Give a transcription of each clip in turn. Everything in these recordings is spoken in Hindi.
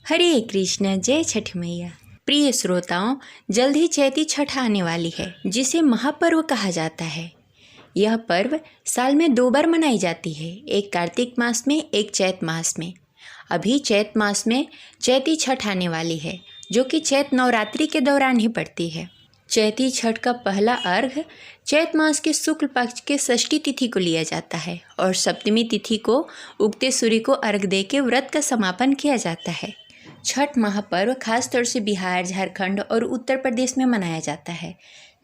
हरे कृष्ण, जय छठ मैया। प्रिय श्रोताओं, जल्द ही चैती छठ आने वाली है, जिसे महापर्व कहा जाता है। यह पर्व साल में 2 बार मनाई जाती है, एक कार्तिक मास में, एक चैत मास में। अभी चैत मास में चैती छठ आने वाली है, जो कि चैत नवरात्रि के दौरान ही पड़ती है। चैती छठ का पहला अर्घ्य चैत मास के शुक्ल पक्ष के षष्ठी तिथि को लिया जाता है और सप्तमी तिथि को उगते सूर्य को अर्घ्य देकर व्रत का समापन किया जाता है। छठ महापर्व खास तौर से बिहार, झारखंड और उत्तर प्रदेश में मनाया जाता है,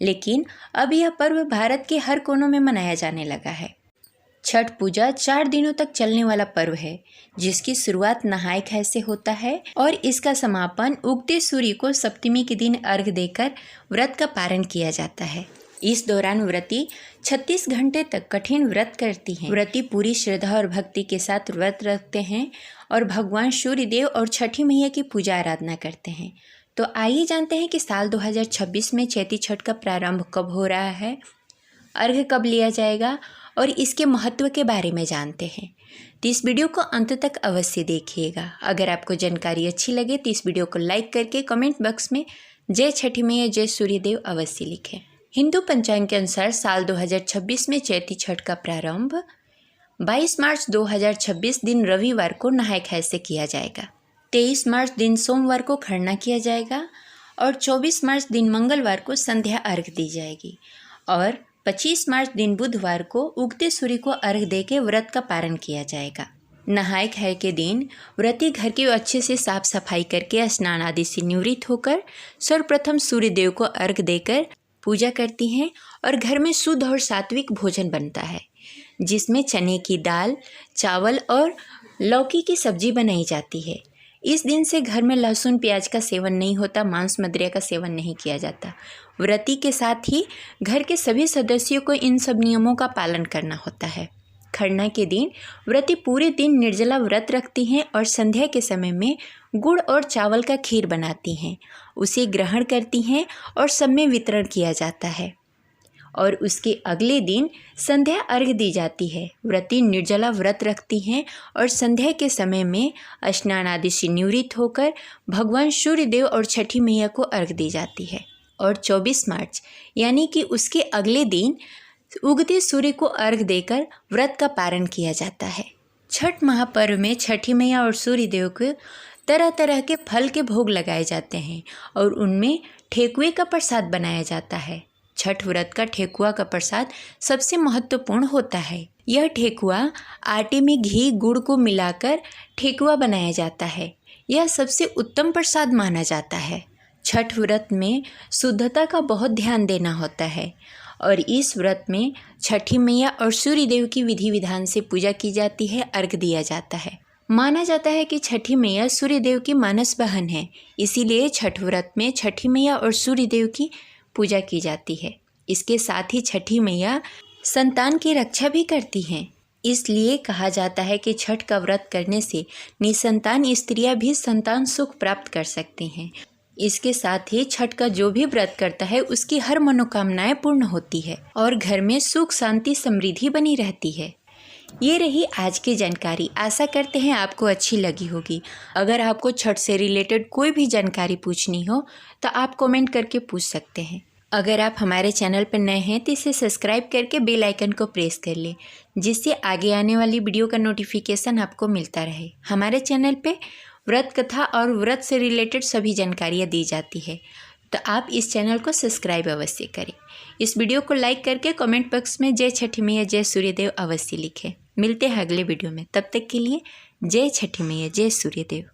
लेकिन अब यह पर्व भारत के हर कोनों में मनाया जाने लगा है। छठ पूजा 4 दिनों तक चलने वाला पर्व है, जिसकी शुरुआत नहाय खाय से होता है और इसका समापन उगते सूर्य को सप्तमी के दिन अर्घ्य देकर व्रत का पारण किया जाता है। इस दौरान व्रती 36 घंटे तक कठिन व्रत करती हैं। व्रती पूरी श्रद्धा और भक्ति के साथ व्रत रखते हैं और भगवान सूर्य देव और छठी मैया की पूजा आराधना करते हैं। तो आइए जानते हैं कि साल 2026 में चैती छठ का प्रारंभ कब हो रहा है, अर्घ्य कब लिया जाएगा और इसके महत्व के बारे में जानते हैं। तो इस वीडियो को अंत तक अवश्य देखिएगा। अगर आपको जानकारी अच्छी लगे तो इस वीडियो को लाइक करके कमेंट बॉक्स में जय छठी मैया, जय सूर्यदेव अवश्य लिखें। हिंदू पंचांग के अनुसार साल 2026 में चैती छठ का प्रारंभ 22 मार्च 2026 दिन रविवार को नहाय खाय से किया जाएगा। 23 मार्च दिन सोमवार को खरना किया जाएगा और 24 मार्च दिन मंगलवार को संध्या अर्घ्य दी जाएगी और 25 मार्च दिन बुधवार को उगते सूर्य को अर्घ्य देकर व्रत का पारण किया जाएगा। नहाय खाय के दिन व्रती घर की अच्छे से साफ सफाई करके स्नान आदि से निवृत्त होकर सर्वप्रथम सूर्य देव को अर्घ्य देकर पूजा करती हैं और घर में शुद्ध और सात्विक भोजन बनता है, जिसमें चने की दाल, चावल और लौकी की सब्जी बनाई जाती है। इस दिन से घर में लहसुन प्याज का सेवन नहीं होता, मांस मदिरा का सेवन नहीं किया जाता। व्रती के साथ ही घर के सभी सदस्यों को इन सब नियमों का पालन करना होता है। खरना के दिन व्रती पूरे दिन निर्जला व्रत रखती हैं और संध्या के समय में गुड़ और चावल का खीर बनाती हैं, उसे ग्रहण करती हैं और सब में वितरण किया जाता है और उसके अगले दिन संध्या अर्घ्य दी जाती है। व्रती निर्जला व्रत रखती हैं और संध्या के समय में स्नान आदि से निवृत्त होकर भगवान सूर्यदेव और छठी मैया को अर्घ्य दी जाती है और 24 मार्च यानी कि उसके अगले दिन उगते सूर्य को अर्घ्य देकर व्रत का पारण किया जाता है। छठ महापर्व में छठी मैया और सूर्यदेव को तरह तरह के फल के भोग लगाए जाते हैं और उनमें ठेकुए का प्रसाद बनाया जाता है। छठ व्रत का ठेकुआ का प्रसाद सबसे महत्वपूर्ण होता है। यह ठेकुआ आटे में घी गुड़ को मिलाकर ठेकुआ बनाया जाता है। यह सबसे उत्तम प्रसाद माना जाता है। छठ व्रत में शुद्धता का बहुत ध्यान देना होता है और इस व्रत में छठी मैया और सूर्यदेव की विधि विधान से पूजा की जाती है, अर्घ्य दिया जाता है। माना जाता है कि छठी मैया सूर्यदेव की मानस बहन है, इसीलिए छठ व्रत में छठी मैया और सूर्यदेव की पूजा की जाती है। इसके साथ ही छठी मैया संतान की रक्षा भी करती हैं, इसलिए कहा जाता है कि छठ का व्रत करने से निसंतान स्त्रियां भी संतान सुख प्राप्त कर सकती हैं। इसके साथ ही छठ का जो भी व्रत करता है उसकी हर मनोकामनाएं पूर्ण होती है और घर में सुख शांति समृद्धि बनी रहती है। ये रही आज की जानकारी। आशा करते हैं आपको अच्छी लगी होगी। अगर आपको छठ से रिलेटेड कोई भी जानकारी पूछनी हो तो आप कमेंट करके पूछ सकते हैं। अगर आप हमारे चैनल पर नए हैं तो इसे सब्सक्राइब करके बेल आइकन को प्रेस कर लें, जिससे आगे आने वाली वीडियो का नोटिफिकेशन आपको मिलता रहे। हमारे चैनल पे व्रत कथा और व्रत से रिलेटेड सभी जानकारियाँ दी जाती है, तो आप इस चैनल को सब्सक्राइब अवश्य करें। इस वीडियो को लाइक करके कमेंट बॉक्स में जय छठी मैया, जय सूर्यदेव अवश्य लिखें। मिलते हैं अगले वीडियो में, तब तक के लिए जय छठी मैया, जय सूर्यदेव।